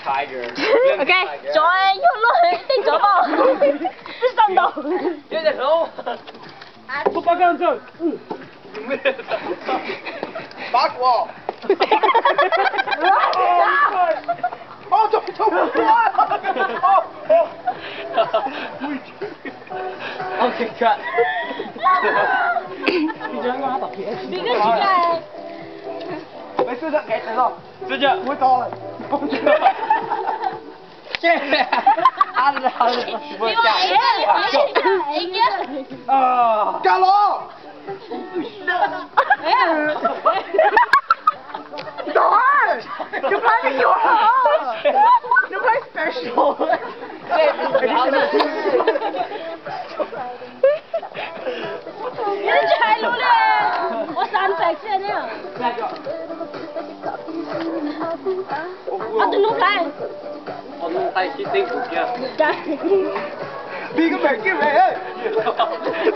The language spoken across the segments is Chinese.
Tiger. OK，再喐落去定咗噃，伸到。一隻手。不八竿子。咩？八卦。哦，走。OK cut。你讲我打别的。邊個出嚟？你試下企咯，試下唔會多啦。好的，我啊，加羅。Darn! You're playing your heart! You're playing special! 你踩到咧，我300先呢。我都弄開。我弄太辛苦了。邊個名叫咩？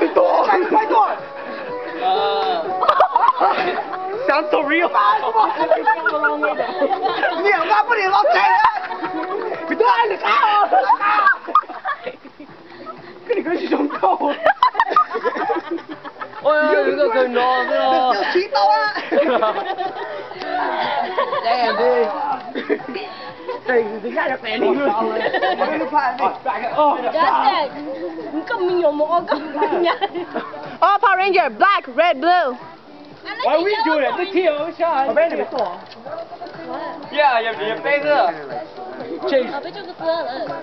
你多，快過！想走 real 你两个不理老贼人，你都爱你杀我！跟你个胸口。哎呀，你個佢攞先咯。有錢到啊！對，人家就俾你。我俾你拍你。哦。你咁面容冇我咁人。Oh, Power Ranger, black, red, blue. Why we do it? The teal shot. 我俾你做。呀，也别背着。这。我被这个割了。